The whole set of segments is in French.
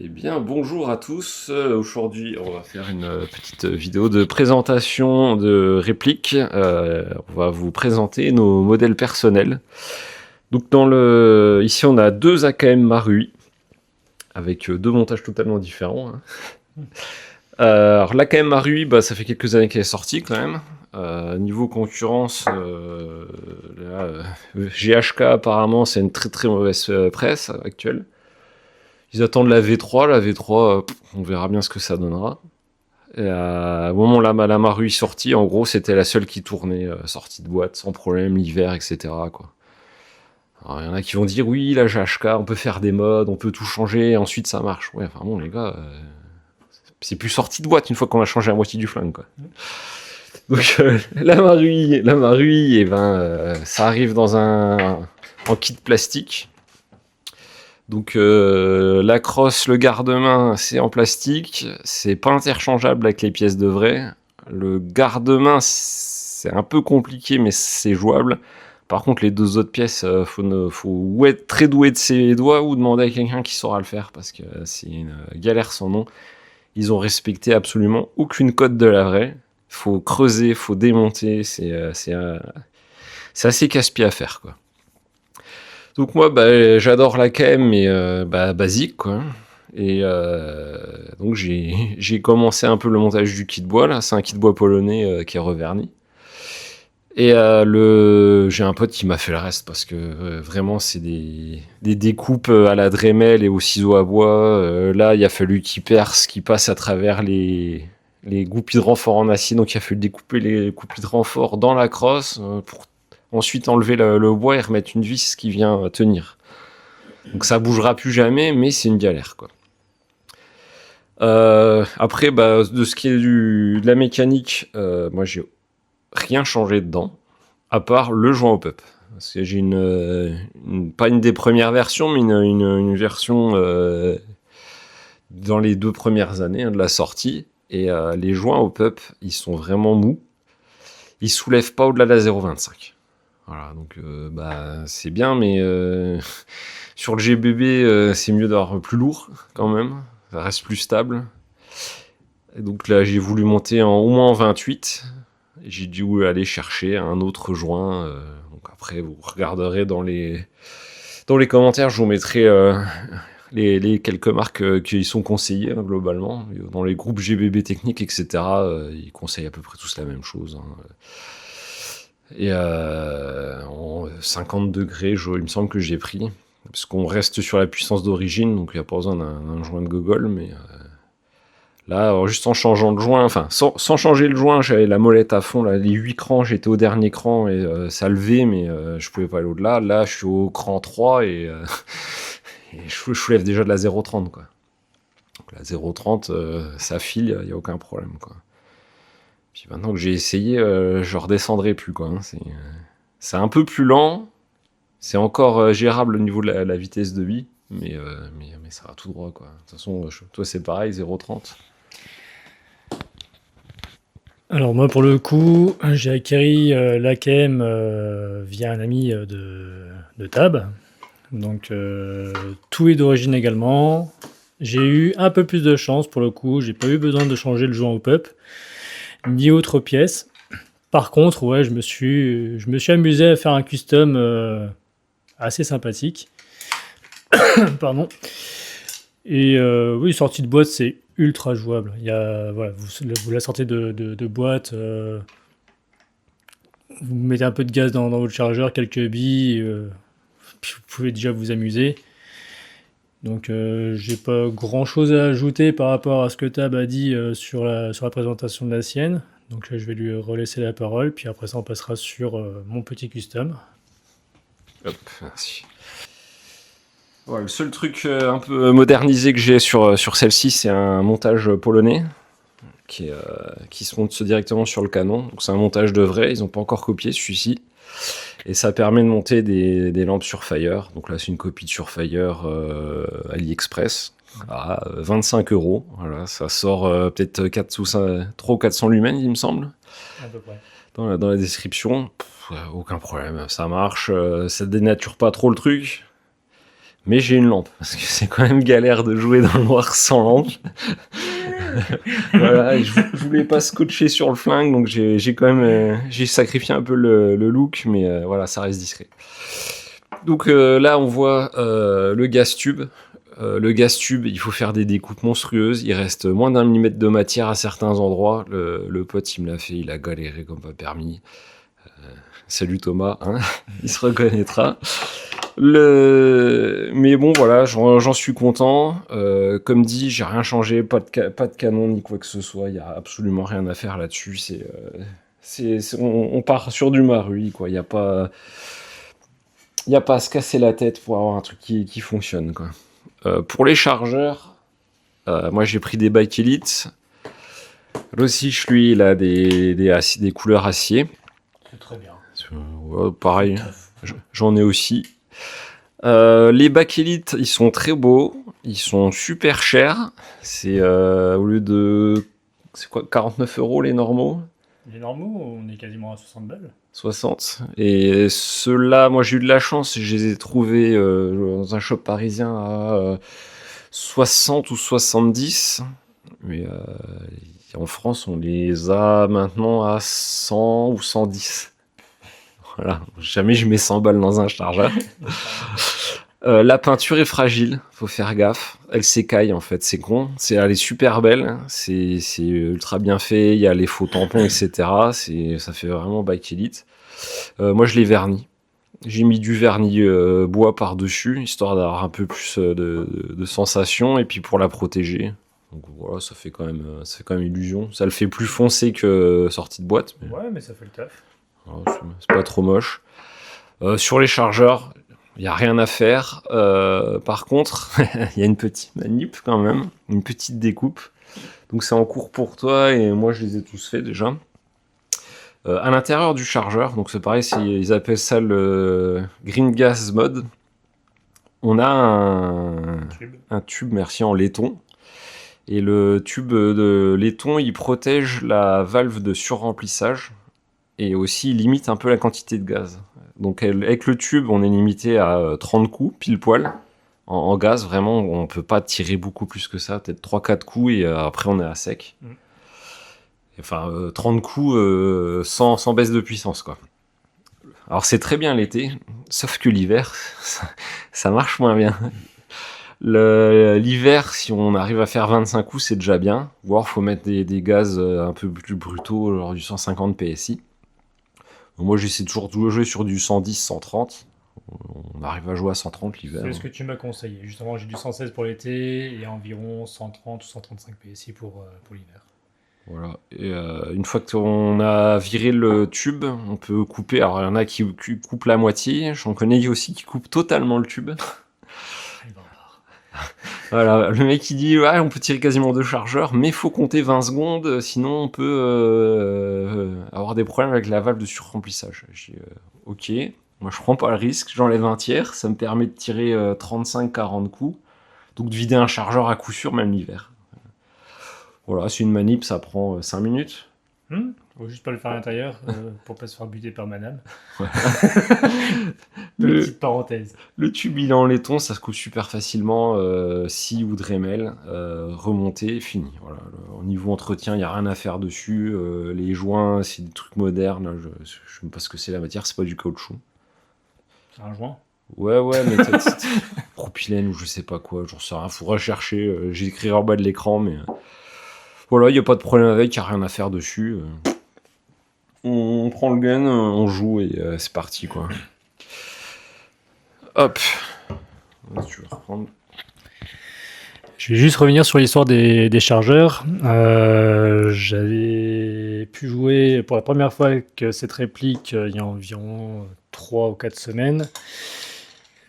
Eh bien, bonjour à tous. Aujourd'hui, on va faire une petite vidéo de présentation de répliques. On va vous présenter nos modèles personnels. Donc, ici, on a deux AKM Marui avec deux montages totalement différents, hein. Alors, l'AKM Marui, ça fait quelques années qu'elle est sortie quand même. Niveau concurrence, GHK apparemment, c'est une très très mauvaise presse actuelle. Ils attendent la V3. La V3, on verra bien ce que ça donnera. Et au moment où la Maru est sortie, en gros, c'était la seule qui tournait, sortie de boîte, sans problème, l'hiver, etc. Quoi. Alors, il y en a qui vont dire, oui, la GHK, on peut faire des modes, on peut tout changer, et ensuite ça marche. Ouais, enfin bon, les gars, c'est plus sorti de boîte une fois qu'on a changé la moitié du flingue, quoi. Donc, la Marui, eh ben, ça arrive en kit plastique. Donc la crosse, le garde-main, c'est en plastique, c'est pas interchangeable avec les pièces de vrai. Le garde-main, c'est un peu compliqué, mais c'est jouable. Par contre, les deux autres pièces, faut être très doué de ses doigts ou demander à quelqu'un qui saura le faire, parce que c'est une galère sans nom. Ils ont respecté absolument aucune code de la vraie. Faut creuser, faut démonter, c'est assez casse-pied à faire, quoi. Donc moi, j'adore la KM, mais basique, quoi. Et donc j'ai commencé un peu le montage du kit bois, là. C'est un kit bois polonais qui est reverni. Et j'ai un pote qui m'a fait le reste parce que vraiment c'est des découpes à la Dremel et au ciseau à bois. Là, il a fallu qu'il perce, qu'il passe à travers les goupilles de renfort en acier. Donc il a fallu découper les goupilles de renfort dans la crosse pour ensuite enlever le bois et remettre une vis qui vient tenir. Donc ça bougera plus jamais, mais c'est une galère, quoi. Après, de ce qui est de la mécanique, moi j'ai rien changé dedans, à part le joint au pup. Parce que j'ai pas une des premières versions, mais une version dans les 2 premières années, hein, de la sortie. Et les joints au pup, ils sont vraiment mous. Ils soulèvent pas au-delà de la 0,25. Voilà, donc c'est bien, mais sur le GBB, c'est mieux d'avoir plus lourd quand même. Ça reste plus stable. Et donc là, j'ai voulu monter au moins en 28. J'ai dû aller chercher un autre joint. Donc après, vous regarderez dans les commentaires, je vous mettrai les quelques marques qui y sont conseillées, hein, globalement. Dans les groupes GBB techniques, etc., ils conseillent à peu près tous la même chose, hein. Et en 50 degrés, il me semble que j'ai pris. Parce qu'on reste sur la puissance d'origine, donc il n'y a pas besoin d'un joint de gogol. Mais là, alors, juste en changeant le joint, enfin, sans changer le joint, j'avais la molette à fond. Là, les 8 crans, j'étais au dernier cran et ça levait, mais je pouvais pas aller au-delà. Là, je suis au cran 3 et, et je soulève déjà de la 0,30, quoi. Donc la 0,30, ça file, il n'y a aucun problème, quoi. Puis maintenant que j'ai essayé, je redescendrai plus, quoi, hein. C'est un peu plus lent, c'est encore gérable au niveau de la vitesse de vie, mais ça va tout droit, quoi. De toute façon, toi c'est pareil, 0,30. Alors moi pour le coup, j'ai acquéri l'AKM via un ami de Tab. Donc tout est d'origine également. J'ai eu un peu plus de chance pour le coup, j'ai pas eu besoin de changer le joint au pup, ni autre pièce. Par contre, ouais, je me suis amusé à faire un custom assez sympathique. Pardon. Et oui, sortie de boîte, c'est ultra jouable. Il y a, voilà, vous la sortez de boîte, vous mettez un peu de gaz dans votre chargeur, quelques billes, puis vous pouvez déjà vous amuser. Donc j'ai pas grand chose à ajouter par rapport à ce que Tab a dit sur la présentation de la sienne. Donc je vais lui relaisser la parole, puis après ça on passera sur mon petit custom. Hop, merci. Ouais, le seul truc un peu modernisé que j'ai sur celle-ci, c'est un montage polonais qui se monte directement sur le canon. Donc c'est un montage de vrai, ils n'ont pas encore copié celui-ci. Et ça permet de monter des lampes Surefire. Donc là, c'est une copie de Surefire AliExpress à 25 €. Voilà, ça sort peut-être 300 ou 400 lumens, il me semble, À peu près. dans la description. Aucun problème, ça marche. Ça dénature pas trop le truc. Mais j'ai une lampe, parce que c'est quand même galère de jouer dans le noir sans lampe. Voilà, je voulais pas scotcher sur le flingue, donc j'ai quand même j'ai sacrifié un peu le look, mais voilà, ça reste discret. Donc là, on voit le gaz tube. Le gaz tube, il faut faire des découpes monstrueuses. Il reste moins d'1 millimètre de matière à certains endroits. Le pote, il me l'a fait, il a galéré comme pas permis. Salut Thomas, hein il se reconnaîtra. Mais bon, voilà, j'en suis content. Comme dit, j'ai rien changé, pas de canon ni quoi que ce soit. Il y a absolument rien à faire là-dessus. On part sur du Marui, quoi. Il y a pas à se casser la tête pour avoir un truc qui fonctionne, quoi. Pour les chargeurs, moi j'ai pris des Bike Elite. L'Ossich, lui, il a des couleurs acier. C'est très bien. Ouais, pareil, j'en ai aussi. Les Bike Elite, ils sont très beaux, ils sont super chers. C'est au lieu de. C'est quoi, 49 € les normaux? Les normaux, on est quasiment à 60 balles. 60. Et ceux-là, moi j'ai eu de la chance, je les ai trouvés dans un shop parisien à 60 ou 70. Mais en France, on les a maintenant à 100 ou 110. Voilà, jamais je mets 100 balles dans un chargeur. La peinture est fragile, faut faire gaffe. Elle s'écaille en fait, c'est con. Elle est super belle, c'est ultra bien fait. Il y a les faux tampons, etc. Ça fait vraiment Bike Elite. Moi, je l'ai verni. J'ai mis du vernis bois par-dessus, histoire d'avoir un peu plus de sensation, et puis pour la protéger. Donc voilà, ça fait quand même illusion. Ça le fait plus foncé que sortie de boîte. Mais... Ouais, mais ça fait le taf. voilà, c'est pas trop moche. Sur les chargeurs, il n'y a rien à faire. Par contre, il y a une petite manip quand même, une petite découpe. Donc c'est en cours pour toi, et moi je les ai tous faits déjà. À l'intérieur du chargeur, donc c'est pareil, ils appellent ça le Green Gas Mode. On a un tube, merci, en laiton. Et le tube de laiton, il protège la valve de surremplissage et aussi il limite un peu la quantité de gaz. Donc avec le tube, on est limité à 30 coups, pile poil. En gaz, vraiment, on peut pas tirer beaucoup plus que ça, peut-être 3-4 coups et après on est à sec. Enfin, 30 coups sans baisse de puissance, quoi. Alors c'est très bien l'été, sauf que l'hiver, ça marche moins bien. L'hiver, si on arrive à faire 25 coups, c'est déjà bien. Voire faut mettre des gaz un peu plus brutaux, genre du 150 PSI. Donc moi j'essaie toujours de jouer sur du 110, 130. On arrive à jouer à 130 l'hiver. C'est ce que tu m'as conseillé. Justement, j'ai du 116 pour l'été et environ 130 ou 135 PSI pour l'hiver. Voilà. Et une fois qu'on a viré le tube, on peut couper. Alors il y en a qui coupent la moitié. J'en connais aussi qui coupent totalement le tube. Voilà, le mec il dit ouais, on peut tirer quasiment 2 chargeurs, mais faut compter 20 secondes, sinon on peut avoir des problèmes avec la valve de surremplissage. J'ai ok, moi je prends pas le risque, j'enlève un tiers, ça me permet de tirer 35-40 coups, donc de vider un chargeur à coup sûr, même l'hiver. Voilà, c'est une manip, ça prend 5 minutes. Faut juste pas le faire à l'intérieur pour pas se faire buter par madame. Ouais. Petite parenthèse. Le tube il est en laiton, ça se coupe super facilement, scie ou Dremel, remonté, fini. Voilà. Au niveau entretien, il n'y a rien à faire dessus. Les joints, c'est des trucs modernes. Je ne sais même pas ce que c'est la matière, c'est pas du caoutchouc. C'est un joint? Ouais, mais c'est propylène ou je sais pas quoi, j'en sais rien, faut rechercher. J'écrirai en bas de l'écran, mais voilà, il n'y a pas de problème avec, il n'y a rien à faire dessus. On prend le gun, on joue et c'est parti, quoi. Hop. Tu veux reprendre? Je vais juste revenir sur l'histoire des chargeurs. J'avais pu jouer pour la première fois avec cette réplique il y a environ 3 ou 4 semaines.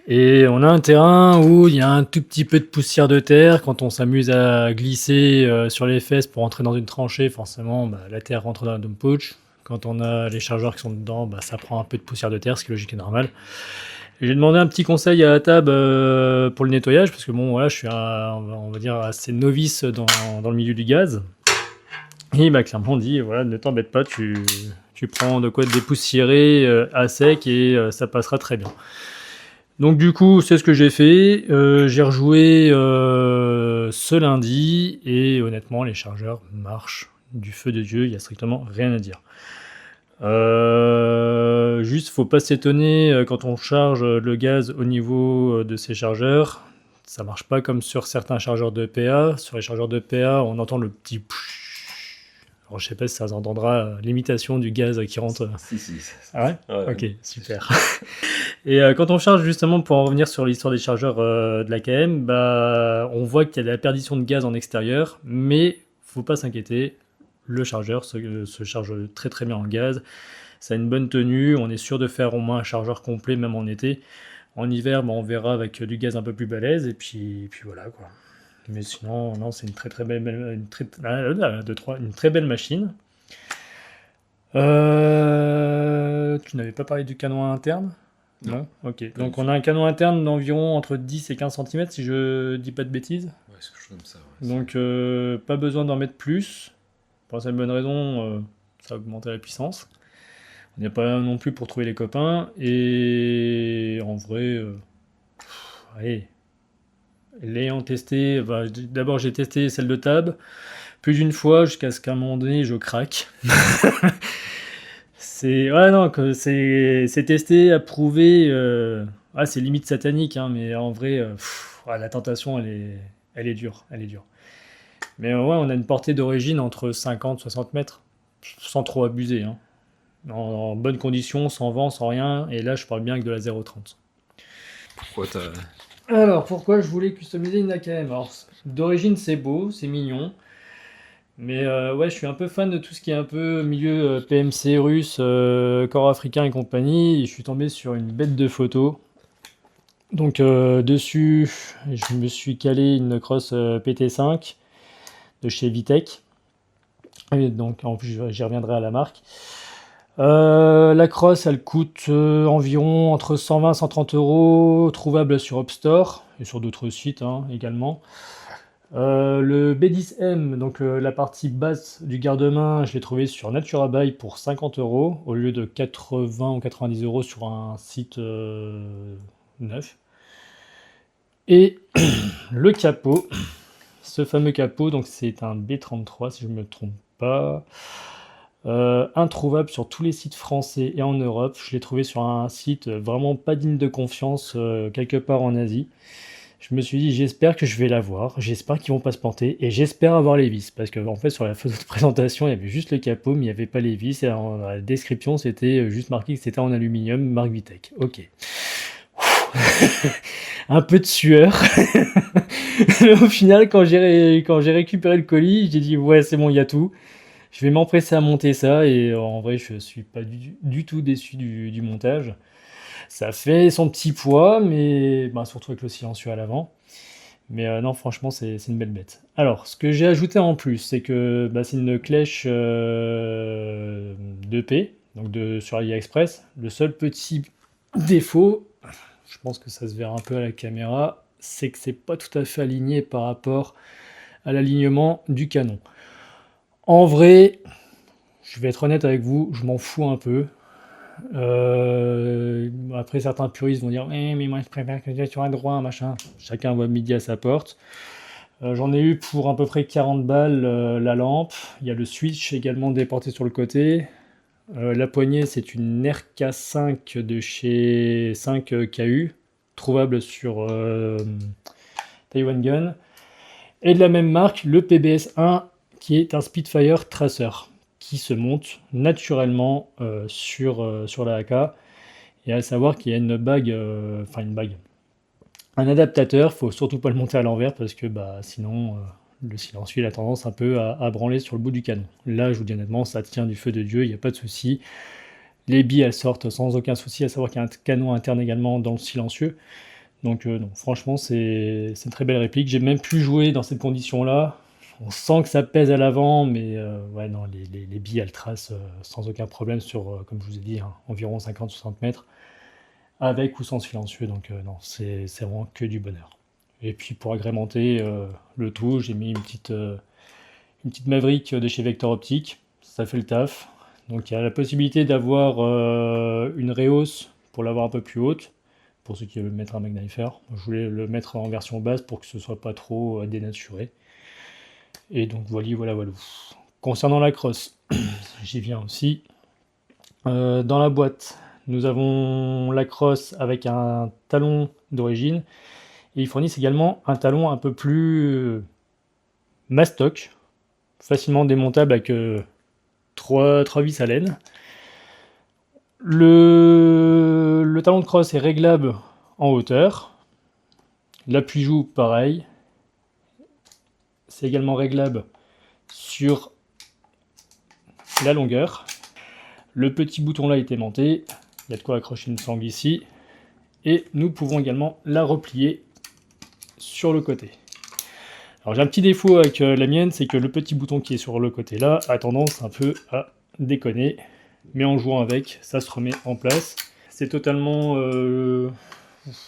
Et on a un terrain où il y a un tout petit peu de poussière de terre. Quand on s'amuse à glisser sur les fesses pour entrer dans une tranchée, forcément, la terre rentre dans la dome pouch. Quand on a les chargeurs qui sont dedans, ça prend un peu de poussière de terre, ce qui est logique et normal. Et j'ai demandé un petit conseil à Tab pour le nettoyage, parce que bon, voilà, je suis on va dire assez novice dans le milieu du gaz. Et il m'a clairement dit, voilà, ne t'embête pas, tu prends de quoi te dépoussiérer à sec et ça passera très bien. Donc du coup, c'est ce que j'ai fait. J'ai rejoué ce lundi et honnêtement, les chargeurs marchent du feu de Dieu. Il y a strictement rien à dire. Juste, faut pas s'étonner quand on charge le gaz au niveau de ces chargeurs. Ça marche pas comme sur certains chargeurs de PA. Sur les chargeurs de PA, on entend le petit. Alors, je sais pas si ça entendra l'imitation du gaz qui rentre. Si. Ah ouais. Ouais. Ok, super. Et quand on charge justement, pour en revenir sur l'histoire des chargeurs de l'AKM, bah, on voit qu'il y a de la perdition de gaz en extérieur, mais faut pas s'inquiéter, le chargeur se charge très très bien en gaz, ça a une bonne tenue, on est sûr de faire au moins un chargeur complet même en été. En hiver, bah, on verra avec du gaz un peu plus balèze, et puis voilà quoi. Mais sinon, non, c'est une très très belle, une très belle machine. Tu n'avais pas parlé du canon interne? Non. Ok. Pas Donc du on a un canon interne d'environ entre 10 et 15 cm si je dis pas de bêtises. Ouais, c'est quelque chose comme ça. Ouais. Donc pas besoin d'en mettre plus. Pour la simple bonne raison, ça va augmenter la puissance. On n'est pas là non plus pour trouver les copains. Et en vrai, allez, l'ayant testé, bah, d'abord j'ai testé celle de Tab plus d'une fois jusqu'à ce qu'à un moment donné je craque. C'est ouais non que c'est testé, approuvé. Ah, c'est limite satanique, hein, mais en vrai, ouais, la tentation elle est dure, elle est dure. Mais ouais, on a une portée d'origine entre 50 60 mètres, sans trop abuser, hein. En bonne condition, sans vent, sans rien. Et là, je parle bien avec de la 0,30. Pourquoi t'as. Alors, pourquoi je voulais customiser une AKM? Alors, d'origine, c'est beau, c'est mignon. Mais ouais, je suis un peu fan de tout ce qui est un peu milieu PMC russe, corps africain et compagnie. Et je suis tombé sur une bête de photo. Donc dessus, je me suis calé une crosse PT5 de chez Vitech. Et donc en plus, j'y reviendrai à la marque. La crosse, elle coûte environ entre 120 et 130 euros, trouvable sur Upstore et sur d'autres sites hein, également. Le B10M, donc la partie basse du garde-main, je l'ai trouvé sur Naturabuy pour 50 euros au lieu de 80 ou 90 euros sur un site neuf. Et le capot, ce fameux capot, donc c'est un B33 si je ne me trompe pas. Introuvable sur tous les sites français et en Europe. Je l'ai trouvé sur un site vraiment pas digne de confiance, quelque part en Asie. Je me suis dit, j'espère que je vais l'avoir, j'espère qu'ils vont pas se planter, et j'espère avoir les vis, parce qu'en fait, sur la photo de présentation, il y avait juste le capot, mais il n'y avait pas les vis, et dans la description, c'était juste marqué que c'était en aluminium, marque Vitech. Ok. Un peu de sueur. Au final, quand j'ai récupéré le colis, j'ai dit, ouais, c'est bon, il y a tout. Je vais m'empresser à monter ça, et en vrai, je suis pas du tout déçu du montage. Ça fait son petit poids, mais bah, surtout avec le silencieux à l'avant. Mais non, franchement, c'est une belle bête. Alors, ce que j'ai ajouté en plus, c'est que bah, c'est une clèche 2P, donc sur AliExpress. Le seul petit défaut, je pense que ça se verra un peu à la caméra, c'est que c'est pas tout à fait aligné par rapport à l'alignement du canon. En vrai, je vais être honnête avec vous, je m'en fous un peu. Après, certains puristes vont dire mais moi je préfère que tu sois droit, machin. Chacun voit midi à sa porte. J'en ai eu pour à peu près 40 balles la lampe. Il y a le switch également déporté sur le côté. La poignée, c'est une RK5 de chez 5KU, trouvable sur Taiwan Gun. Et de la même marque, le PBS1 qui est un Spitfire Tracer qui se monte naturellement sur la AK. Et à savoir qu'il y a une bague, un adaptateur, faut surtout pas le monter à l'envers parce que bah, sinon le silencieux il a tendance un peu à branler sur le bout du canon. Là, je vous dis honnêtement, ça tient du feu de Dieu, il n'y a pas de souci. Les billes elles sortent sans aucun souci, à savoir qu'il y a un canon interne également dans le silencieux. Donc non, franchement c'est une très belle réplique. J'ai même pu jouer dans cette condition-là. On sent que ça pèse à l'avant, mais ouais, non, les billes, elles tracent sans aucun problème sur, comme je vous ai dit, hein, environ 50-60 mètres, avec ou sans silencieux. Donc, non, c'est vraiment que du bonheur. Et puis, pour agrémenter le tout, j'ai mis une petite Maverick de chez Vector Optique. Ça fait le taf. Donc, il y a la possibilité d'avoir une rehausse pour l'avoir un peu plus haute, pour ceux qui veulent mettre un magnifier. Je voulais le mettre en version basse pour que ce soit pas trop dénaturé. Et donc voilà. Concernant la crosse, j'y viens aussi. Dans la boîte, nous avons la crosse avec un talon d'origine. Et ils fournissent également un talon un peu plus mastoc, facilement démontable avec 3 vis à laine. Le talon de crosse est réglable en hauteur. L'appui-joue, pareil. C'est également réglable sur la longueur. Le petit bouton là est aimanté. Il y a de quoi accrocher une sangle ici. Et nous pouvons également la replier sur le côté. Alors j'ai un petit défaut avec la mienne, c'est que le petit bouton qui est sur le côté là a tendance un peu à déconner. Mais en jouant avec, ça se remet en place. C'est totalement...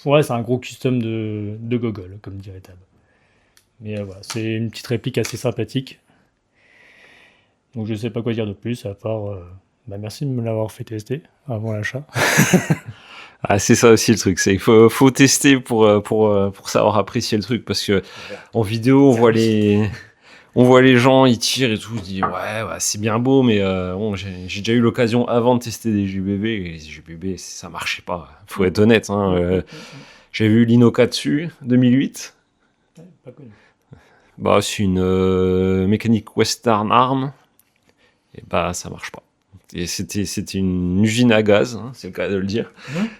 Ouais, c'est un gros custom de gogol, comme dirait Tab. Mais voilà, c'est une petite réplique assez sympathique. Donc je sais pas quoi dire de plus, à part... merci de me l'avoir fait tester avant l'achat. Ah, c'est ça aussi le truc, c'est qu'il faut tester pour savoir apprécier le truc, parce que en vidéo, on voit les gens, ils tirent et tout, ils disent ouais, c'est bien beau, mais bon, j'ai déjà eu l'occasion avant de tester des JBB, et les JBB, ça marchait pas, faut être honnête. J'ai vu l'Inoka dessus, 2008. Pas connu. C'est une mécanique Western Arm, et ça marche pas. Et c'était une usine à gaz, c'est le cas de le dire.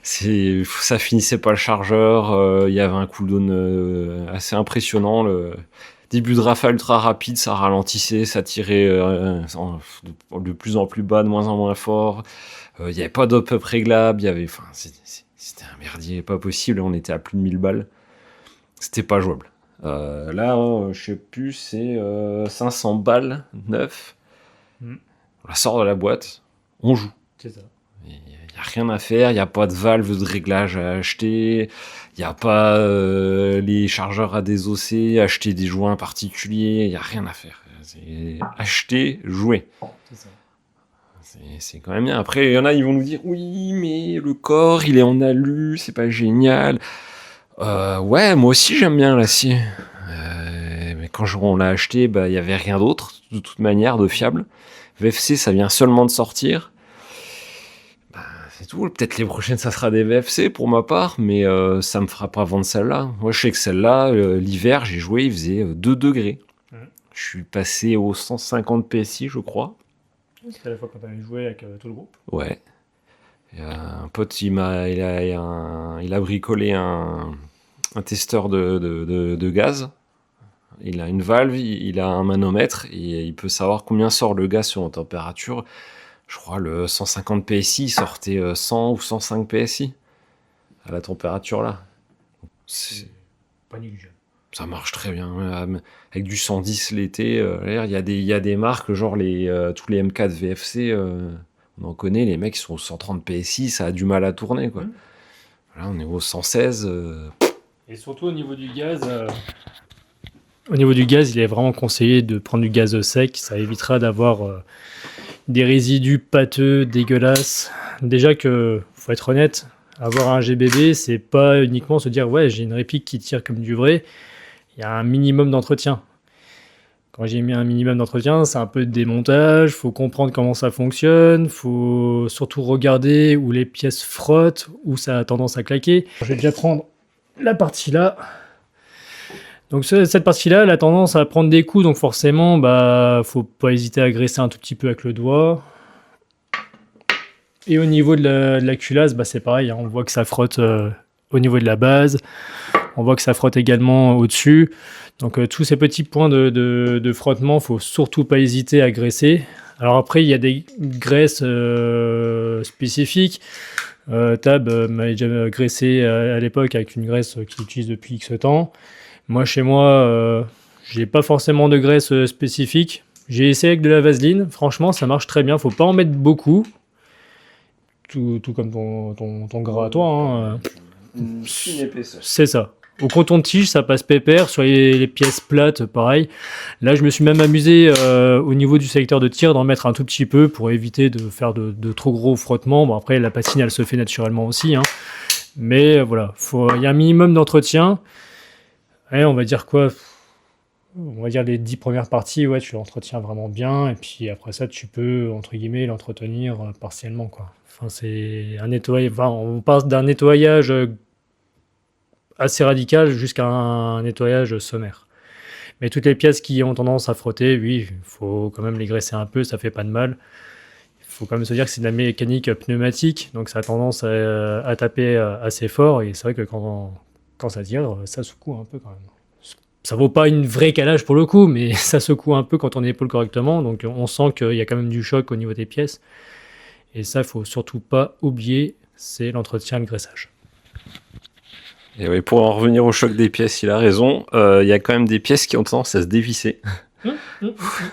Ça finissait pas le chargeur, il y avait un cooldown assez impressionnant. Le début de rafale ultra rapide, ça ralentissait, ça tirait de plus en plus bas, de moins en moins fort. Il y avait pas d'op-up réglable, c'était un merdier pas possible, on était à plus de 1000 balles. C'était pas jouable. Là, je sais plus, c'est 500 balles neuf. On la sort de la boîte, on joue. C'est ça. Il n'y a rien à faire, il n'y a pas de valve de réglage à acheter, il n'y a pas les chargeurs à désosser, acheter des joints particuliers, il n'y a rien à faire. C'est acheter, jouer. C'est ça. C'est quand même bien. Après, il y en a, ils vont nous dire oui, mais le corps, il est en alu, c'est pas génial. Ouais, moi aussi j'aime bien l'acier. Mais quand on l'a acheté, il n'y avait rien d'autre, de toute manière, de fiable. VFC, ça vient seulement de sortir. C'est tout. Peut-être les prochaines, ça sera des VFC pour ma part, mais ça me fera pas vendre celle-là. Moi, je sais que celle-là, l'hiver, j'ai joué, il faisait 2 degrés. Je suis passé aux 150 PSI, je crois. C'était la fois quand tu avais joué avec tout le groupe. Ouais. Et, un pote, il a bricolé un testeur de gaz. Il a une valve, il a un manomètre et il peut savoir combien sort le gaz sur une température. Je crois le 150 PSI sortait 100 ou 105 PSI à la température là. C'est pas négligeable. Ça marche très bien. Avec du 110 l'été, il y a des marques, genre tous les M4 VFC, on en connaît, les mecs ils sont au 130 PSI, ça a du mal à tourner, quoi. Là, on est au 116. Et surtout au niveau du gaz... Au niveau du gaz, il est vraiment conseillé de prendre du gaz sec. Ça évitera d'avoir des résidus pâteux, dégueulasses. Déjà que, faut être honnête, avoir un GBB, c'est pas uniquement se dire « ouais, j'ai une réplique qui tire comme du vrai ». Il y a un minimum d'entretien. Quand j'ai mis un minimum d'entretien, c'est un peu de démontage, faut comprendre comment ça fonctionne, faut surtout regarder où les pièces frottent, où ça a tendance à claquer. Je vais déjà prendre la partie là. Donc cette partie-là, elle a tendance à prendre des coups, donc forcément, faut pas hésiter à graisser un tout petit peu avec le doigt. Et au niveau de la culasse, c'est pareil, on voit que ça frotte au niveau de la base, on voit que ça frotte également au-dessus. Donc tous ces petits points de frottement, faut surtout pas hésiter à graisser. Alors après, il y a des graisses spécifiques. Tab m'avait déjà graissé à l'époque avec une graisse qu'il utilise depuis X temps. Moi, chez moi, j'ai pas forcément de graisse spécifique. J'ai essayé avec de la vaseline. Franchement, ça marche très bien. Faut pas en mettre beaucoup. Tout comme ton gras à toi. Une fine épaisseur. C'est ça. Au coton-tige, ça passe pépère. Sur les pièces plates, pareil. Là, je me suis même amusé au niveau du sélecteur de tir d'en mettre un tout petit peu pour éviter de faire de trop gros frottements. Bon, après, la patine, elle se fait naturellement aussi. Mais voilà, il y a un minimum d'entretien. Et on va dire quoi? On va dire les 10 premières parties, ouais, tu l'entretiens vraiment bien. Et puis après ça, tu peux, entre guillemets, l'entretenir partiellement, quoi. Enfin, c'est un nettoyage. Enfin, on passe d'un nettoyage assez radical jusqu'à un nettoyage sommaire. Mais toutes les pièces qui ont tendance à frotter, oui, il faut quand même les graisser un peu, ça fait pas de mal. Il faut quand même se dire que c'est de la mécanique pneumatique, donc ça a tendance à taper assez fort. Et c'est vrai que quand ça tire, ça secoue un peu quand même. Ça vaut pas une vraie calage pour le coup, mais ça secoue un peu quand on épaule correctement. Donc on sent qu'il y a quand même du choc au niveau des pièces. Et ça, il faut surtout pas oublier, c'est l'entretien et le graissage. Et oui, pour en revenir au choc des pièces, il a raison. Il y a quand même des pièces qui ont tendance à se dévisser.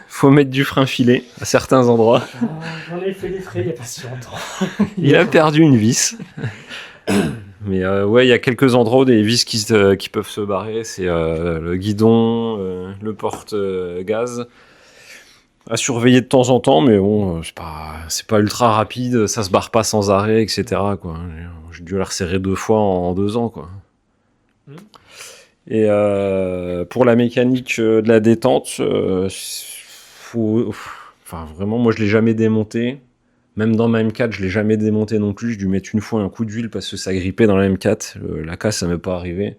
Faut mettre du frein filé à certains endroits. J'en ai fait des frais il n'y a pas si longtemps. Il a perdu une vis. Mais ouais, il y a quelques endroits où des vis qui peuvent se barrer. C'est le guidon, le porte-gaz. À surveiller de temps en temps, mais bon, c'est pas ultra rapide, ça se barre pas sans arrêt, etc. quoi. J'ai dû la resserrer 2 fois en 2 ans, quoi. Et pour la mécanique de la détente, enfin vraiment, moi je l'ai jamais démonté. Même dans ma M4, je l'ai jamais démonté non plus. J'ai dû mettre une fois un coup d'huile parce que ça grippait dans la M4. La casse, ça m'est pas arrivé.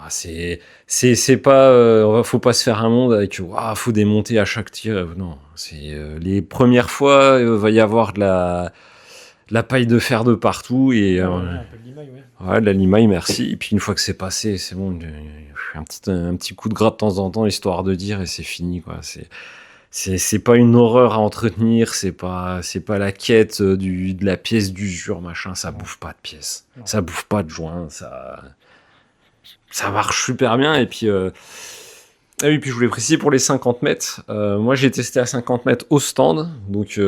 C'est pas, faut pas se faire un monde avec, faut démonter à chaque tir. Non, c'est les premières fois, va y avoir de la paille de fer de partout et un peu de limaille, ouais. ouais, de la limaille, merci. Et puis une fois que c'est passé, c'est bon, un petit coup de gras de temps en temps, histoire de dire, et c'est fini, quoi. C'est pas une horreur à entretenir, c'est pas la quête de la pièce d'usure, machin. Ça bouffe pas de pièces, ça bouffe pas de joints, ça marche super bien. Et puis ah oui, puis je voulais préciser pour les 50 mètres, moi j'ai testé à 50 mètres au stand, donc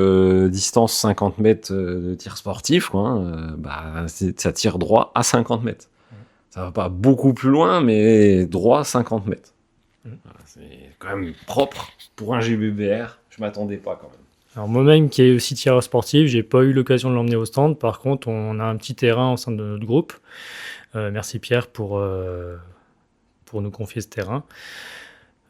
distance 50 mètres de tir sportif, quoi, hein, ça tire droit à 50 mètres. Ça va pas beaucoup plus loin, mais droit à 50 mètres. Voilà, c'est quand même propre pour un GBBR, je m'attendais pas quand même. Alors moi-même qui est aussi tireur sportif, j'ai pas eu l'occasion de l'emmener au stand. Par contre, on a un petit terrain au sein de notre groupe. Merci Pierre pour nous confier ce terrain.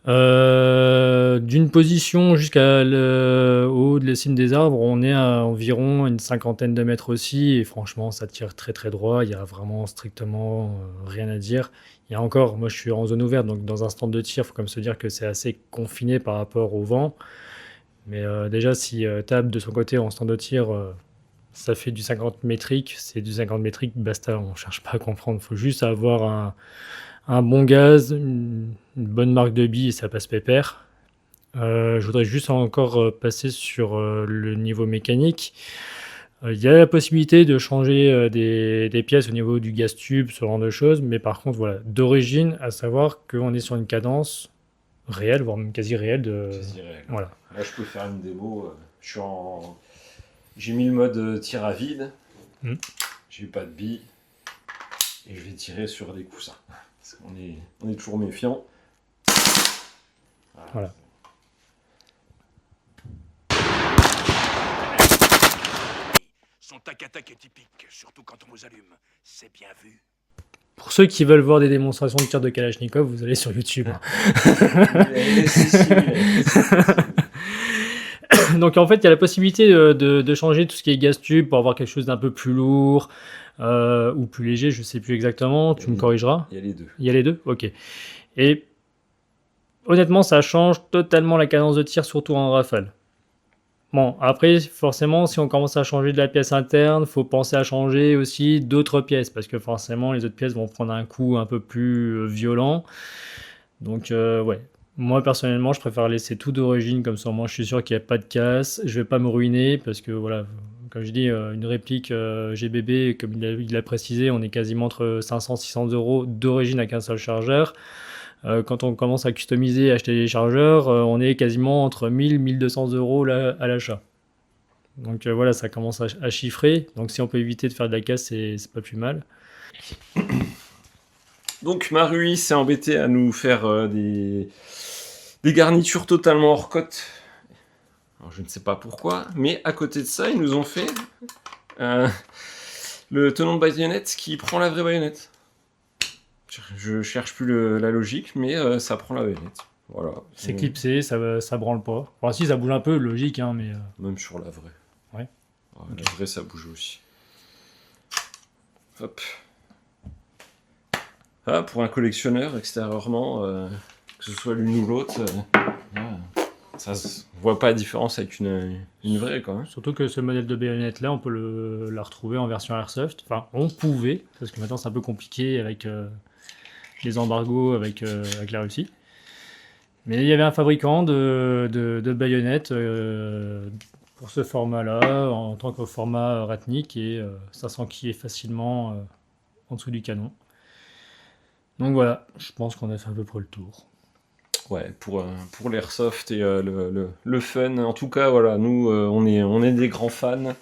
D'une position jusqu'à haut de la cime des arbres, on est à environ une 50aine de mètres aussi, et franchement ça tire très très droit, il y a vraiment strictement rien à dire. Il y a encore, moi je suis en zone ouverte, donc dans un stand de tir, il faut quand même se dire que c'est assez confiné par rapport au vent. Mais déjà si Tab de son côté en stand de tir, ça fait du 50 métrique, c'est du 50 métrique, basta, on cherche pas à comprendre, il faut juste avoir un bon gaz, une bonne marque de billes et ça passe pépère. Je voudrais juste encore passer sur le niveau mécanique. Il y a la possibilité de changer des pièces au niveau du gaz tube, ce genre de choses, mais par contre, voilà, d'origine, à savoir qu'on est sur une cadence réelle, voire même quasi réelle. Quasi réel. Voilà. Là, je peux faire une démo. J'ai mis le mode tir à vide. J'ai pas de billes. Et je vais tirer sur des coussins. Parce qu'on est toujours méfiant. Voilà. Son tac-à-tac est typique, surtout quand on vous allume. C'est bien vu. Pour ceux qui veulent voir des démonstrations de tir de Kalachnikov, vous allez sur YouTube. Donc en fait, il y a la possibilité de changer tout ce qui est gaz tube pour avoir quelque chose d'un peu plus lourd ou plus léger, je ne sais plus exactement, tu me corrigeras. Il y a les deux. Il y a les deux, ok. Et honnêtement, ça change totalement la cadence de tir, surtout en rafale. Bon, après, forcément, si on commence à changer de la pièce interne, il faut penser à changer aussi d'autres pièces, parce que forcément, les autres pièces vont prendre un coup un peu plus violent. Donc, ouais. Moi, personnellement, je préfère laisser tout d'origine, comme ça, moi, je suis sûr qu'il n'y a pas de casse. Je vais pas me ruiner, parce que, voilà, comme je dis, une réplique GBB, comme il l'a précisé, on est quasiment entre 500 et 600 euros d'origine avec un seul chargeur. Quand on commence à customiser, acheter des chargeurs, on est quasiment entre 1000 et 1200 euros là, à l'achat. Donc voilà, ça commence à chiffrer. Donc si on peut éviter de faire de la casse, c'est pas plus mal. Donc Marui s'est embêté à nous faire des garnitures totalement hors cote. Alors je ne sais pas pourquoi, mais à côté de ça, ils nous ont fait le tenant de baïonnette qui prend la vraie baïonnette. Je cherche plus la logique, mais ça prend la baïonnette. Voilà. C'est clipsé, ça branle pas. Enfin, si, ça bouge un peu, logique, hein, mais... Même sur la vraie. Ouais. Ouais, la vraie, ça bouge aussi. Hop. Ah, pour un collectionneur, extérieurement, que ce soit l'une ou l'autre, ça se voit pas la différence avec une vraie, quand même. Surtout que ce modèle de baïonnette là, on peut la retrouver en version Airsoft. Enfin, on pouvait, parce que maintenant c'est un peu compliqué avec les embargos avec la Russie. Mais il y avait un fabricant de baïonnettes pour ce format-là, en tant que format Ratnik, et ça s'enquille facilement en dessous du canon. Donc voilà, je pense qu'on a fait à peu près le tour. Ouais, pour l'airsoft et le fun. En tout cas, voilà, nous, on est des grands fans.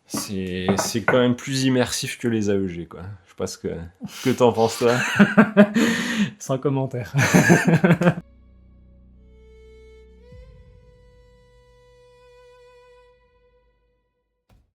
C'est quand même plus immersif que les AEG, quoi. Je sais pas ce que t'en penses, toi. Sans commentaire.